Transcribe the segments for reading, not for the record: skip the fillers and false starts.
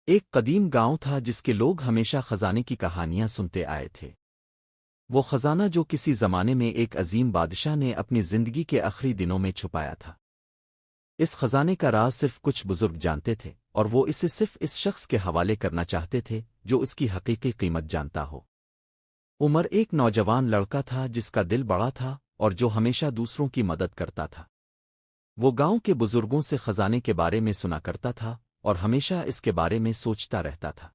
ایک قدیم گاؤں تھا جس کے لوگ ہمیشہ خزانے کی کہانیاں سنتے آئے تھے۔ وہ خزانہ جو کسی زمانے میں ایک عظیم بادشاہ نے اپنی زندگی کے آخری دنوں میں چھپایا تھا۔ اس خزانے کا راز صرف کچھ بزرگ جانتے تھے، اور وہ اسے صرف اس شخص کے حوالے کرنا چاہتے تھے جو اس کی حقیقی قیمت جانتا ہو۔ عمر ایک نوجوان لڑکا تھا جس کا دل بڑا تھا اور جو ہمیشہ دوسروں کی مدد کرتا تھا۔ وہ گاؤں کے بزرگوں سے خزانے کے بارے میں سنا کرتا تھا اور ہمیشہ اس کے بارے میں سوچتا رہتا تھا۔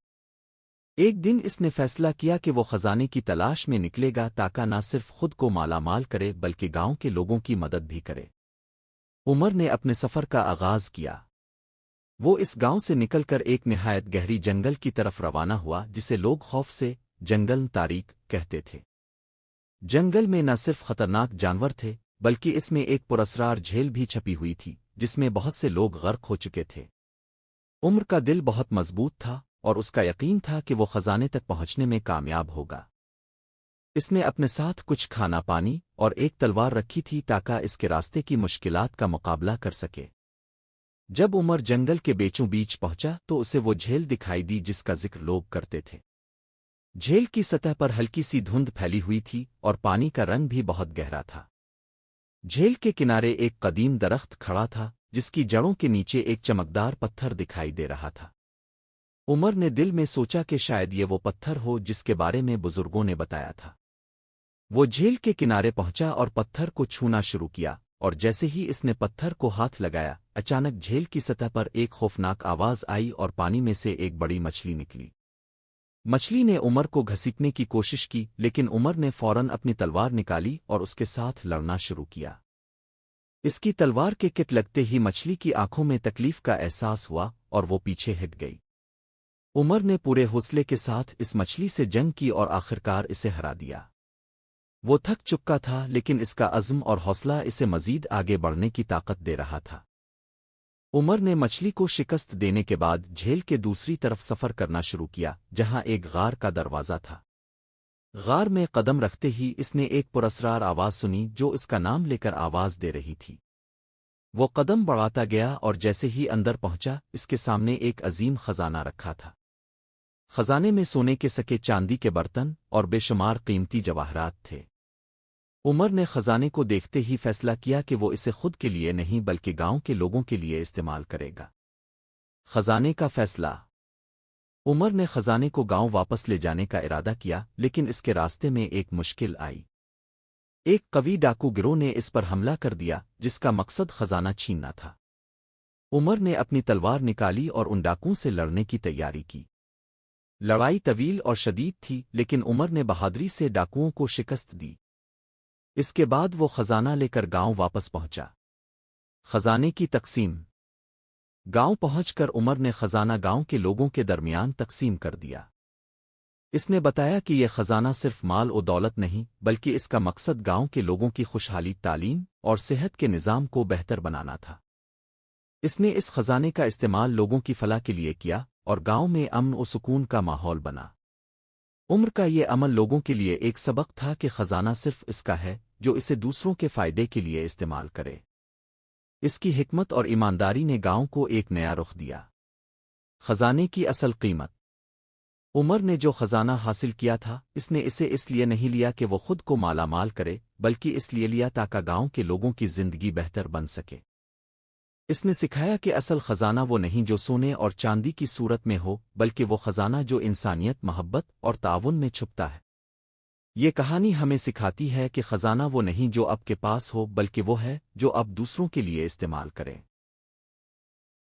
ایک دن اس نے فیصلہ کیا کہ وہ خزانے کی تلاش میں نکلے گا تاکہ نہ صرف خود کو مالا مال کرے بلکہ گاؤں کے لوگوں کی مدد بھی کرے۔ عمر نے اپنے سفر کا آغاز کیا۔ وہ اس گاؤں سے نکل کر ایک نہایت گہری جنگل کی طرف روانہ ہوا جسے لوگ خوف سے جنگل تاریک کہتے تھے۔ جنگل میں نہ صرف خطرناک جانور تھے بلکہ اس میں ایک پراسرار جھیل بھی چھپی ہوئی تھی جس میں بہت سے لوگ غرق ہو چکے تھے۔ عمر کا دل بہت مضبوط تھا اور اس کا یقین تھا کہ وہ خزانے تک پہنچنے میں کامیاب ہوگا۔ اس نے اپنے ساتھ کچھ کھانا پانی اور ایک تلوار رکھی تھی تاکہ اس کے راستے کی مشکلات کا مقابلہ کر سکے۔ جب عمر جنگل کے بیچوں بیچ پہنچا تو اسے وہ جھیل دکھائی دی جس کا ذکر لوگ کرتے تھے۔ جھیل کی سطح پر ہلکی سی دھند پھیلی ہوئی تھی اور پانی کا رنگ بھی بہت گہرا تھا۔ جھیل کے کنارے ایک قدیم درخت کھڑا تھا جس کی جڑوں کے نیچے ایک چمکدار پتھر دکھائی دے رہا تھا۔ عمر نے دل میں سوچا کہ شاید یہ وہ پتھر ہو جس کے بارے میں بزرگوں نے بتایا تھا۔ وہ جھیل کے کنارے پہنچا اور پتھر کو چھونا شروع کیا، اور جیسے ہی اس نے پتھر کو ہاتھ لگایا اچانک جھیل کی سطح پر ایک خوفناک آواز آئی اور پانی میں سے ایک بڑی مچھلی نکلی۔ مچھلی نے عمر کو گھسیٹنے کی کوشش کی لیکن عمر نے فوراً اپنی تلوار نکالی اور اس کے ساتھ لڑنا شروع کیا۔ اس کی تلوار کے کٹ لگتے ہی مچھلی کی آنکھوں میں تکلیف کا احساس ہوا اور وہ پیچھے ہٹ گئی۔ عمر نے پورے حوصلے کے ساتھ اس مچھلی سے جنگ کی اور آخرکار اسے ہرا دیا۔ وہ تھک چکا تھا لیکن اس کا عزم اور حوصلہ اسے مزید آگے بڑھنے کی طاقت دے رہا تھا۔ عمر نے مچھلی کو شکست دینے کے بعد جھیل کے دوسری طرف سفر کرنا شروع کیا جہاں ایک غار کا دروازہ تھا۔ غار میں قدم رکھتے ہی اس نے ایک پراسرار آواز سنی جو اس کا نام لے کر آواز دے رہی تھی۔ وہ قدم بڑھاتا گیا اور جیسے ہی اندر پہنچا اس کے سامنے ایک عظیم خزانہ رکھا تھا۔ خزانے میں سونے کے سکے، چاندی کے برتن اور بے شمار قیمتی جواہرات تھے۔ عمر نے خزانے کو دیکھتے ہی فیصلہ کیا کہ وہ اسے خود کے لیے نہیں بلکہ گاؤں کے لوگوں کے لیے استعمال کرے گا۔ خزانے کا فیصلہ۔ عمر نے خزانے کو گاؤں واپس لے جانے کا ارادہ کیا لیکن اس کے راستے میں ایک مشکل آئی۔ ایک قوی ڈاکو گروہ نے اس پر حملہ کر دیا جس کا مقصد خزانہ چھیننا تھا۔ عمر نے اپنی تلوار نکالی اور ان ڈاکوؤں سے لڑنے کی تیاری کی۔ لڑائی طویل اور شدید تھی لیکن عمر نے بہادری سے ڈاکوؤں کو شکست دی۔ اس کے بعد وہ خزانہ لے کر گاؤں واپس پہنچا۔ خزانے کی تقسیم۔ گاؤں پہنچ کر عمر نے خزانہ گاؤں کے لوگوں کے درمیان تقسیم کر دیا۔ اس نے بتایا کہ یہ خزانہ صرف مال و دولت نہیں بلکہ اس کا مقصد گاؤں کے لوگوں کی خوشحالی، تعلیم اور صحت کے نظام کو بہتر بنانا تھا۔ اس نے اس خزانے کا استعمال لوگوں کی فلاح کے لیے کیا اور گاؤں میں امن و سکون کا ماحول بنا۔ عمر کا یہ عمل لوگوں کے لیے ایک سبق تھا کہ خزانہ صرف اس کا ہے جو اسے دوسروں کے فائدے کے لیے استعمال کرے۔ اس کی حکمت اور ایمانداری نے گاؤں کو ایک نیا رخ دیا۔ خزانے کی اصل قیمت۔ عمر نے جو خزانہ حاصل کیا تھا اس نے اسے اس لیے نہیں لیا کہ وہ خود کو مالا مال کرے بلکہ اس لیے لیا تاکہ گاؤں کے لوگوں کی زندگی بہتر بن سکے۔ اس نے سکھایا کہ اصل خزانہ وہ نہیں جو سونے اور چاندی کی صورت میں ہو بلکہ وہ خزانہ جو انسانیت، محبت اور تعاون میں چھپتا ہے۔ یہ کہانی ہمیں سکھاتی ہے کہ خزانہ وہ نہیں جو اب کے پاس ہو بلکہ وہ ہے جو اب دوسروں کے لیے استعمال کرے۔